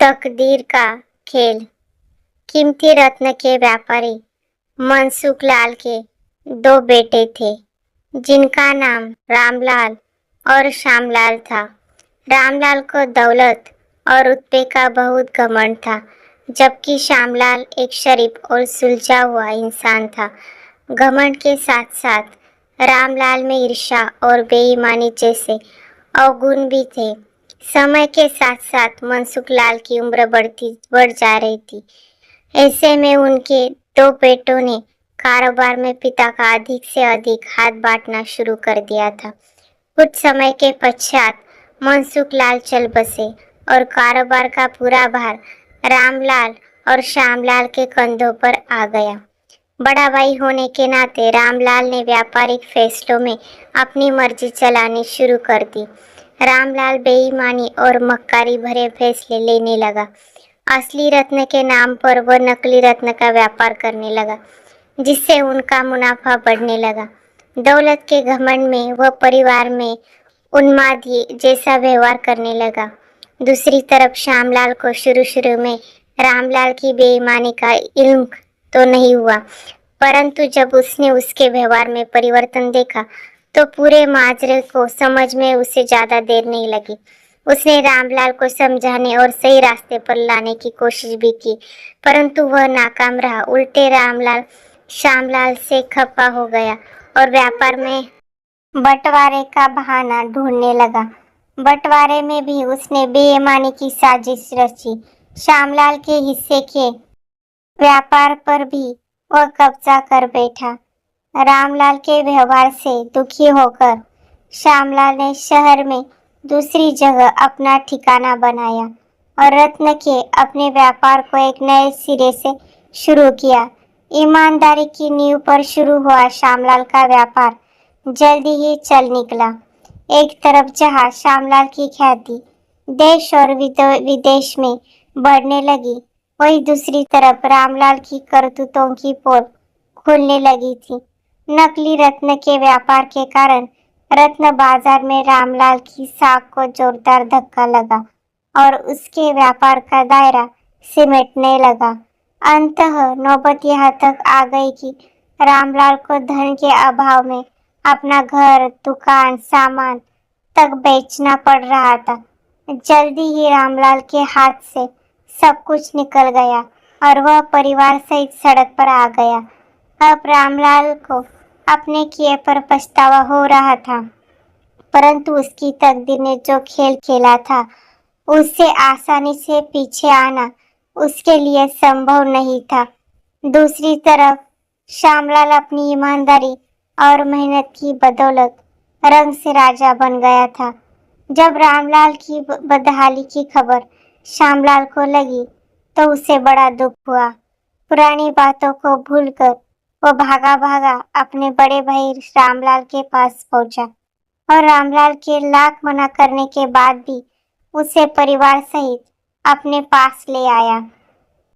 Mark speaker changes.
Speaker 1: तकदीर का खेल। कीमती रत्न के व्यापारी मनसुख लाल के दो बेटे थे, जिनका नाम रामलाल और श्यामलाल था। रामलाल को दौलत और रुतबे का बहुत घमंड था, जबकि श्यामलाल एक शरीफ और सुलझा हुआ इंसान था। घमंड के साथ साथ रामलाल में ईर्ष्या और बेईमानी जैसे अवगुण भी थे। समय के साथ साथ मनसुख लाल की उम्र बढ़ जा रही थी। ऐसे में उनके दो बेटों ने कारोबार में पिता का अधिक से अधिक हाथ बांटना शुरू कर दिया था। कुछ समय के पश्चात मनसुख लाल चल बसे और कारोबार का पूरा भार रामलाल और श्यामलाल के कंधों पर आ गया। बड़ा भाई होने के नाते रामलाल ने व्यापारिक फैसलों में अपनी मर्जी चलानी शुरू कर दी। रामलाल बेईमानी और मक्कारी भरे फैसले लेने लगा। असली रत्न के नाम पर वह नकली रत्न का व्यापार करने लगा, जिससे उनका मुनाफा बढ़ने लगा। दौलत के घमंड में वह परिवार में उन्मादी जैसा व्यवहार करने लगा। दूसरी तरफ श्यामलाल को शुरू में रामलाल की बेईमानी का इल्म तो नहीं हुआ, परंतु जब उसने उसके व्यवहार में परिवर्तन देखा तो पूरे माजरे को समझ में उसे ज्यादा देर नहीं लगी। उसने रामलाल को समझाने और सही रास्ते पर लाने की कोशिश भी की, परंतु वह नाकाम रहा। उल्टे रामलाल श्यामलाल से खफा हो गया और व्यापार में बंटवारे का बहाना ढूंढने लगा। बंटवारे में भी उसने बेईमानी की साजिश रची। श्यामलाल के हिस्से के व्यापार पर भी वह कब्जा कर बैठा। रामलाल के व्यवहार से दुखी होकर श्यामलाल ने शहर में दूसरी जगह अपना ठिकाना बनाया और रत्न के अपने व्यापार को एक नए सिरे से शुरू किया। ईमानदारी की नींव पर शुरू हुआ श्यामलाल का व्यापार जल्दी ही चल निकला। एक तरफ जहां श्यामलाल की ख्याति देश और विदेश में बढ़ने लगी, वहीं दूसरी तरफ रामलाल की करतूतों की पोल खुलने लगी थी। नकली रत्न के व्यापार के कारण रत्न बाजार में रामलाल की साख को जोरदार धक्का लगा और उसके व्यापार का दायरा सिमटने लगा। अंततः नौबत यहाँ तक आ गई कि रामलाल को धन के अभाव में अपना घर, दुकान, सामान तक बेचना पड़ रहा था। जल्दी ही रामलाल के हाथ से सब कुछ निकल गया और वह परिवार सहित सड़क पर आ गया। अब रामलाल को अपने किए पर पछतावा हो रहा था, परंतु उसकी तकदीर ने जो खेल खेला था उससे आसानी से पीछे आना उसके लिए संभव नहीं था। दूसरी तरफ श्यामलाल अपनी ईमानदारी और मेहनत की बदौलत रंग से राजा बन गया था। जब रामलाल की बदहाली की खबर श्यामलाल को लगी तो उसे बड़ा दुख हुआ। पुरानी बातों को भूलकर वो भागा भागा अपने बड़े भाई रामलाल के पास पहुंचा और रामलाल के लाख मना करने के बाद भी उसे परिवार सहित अपने पास ले आया।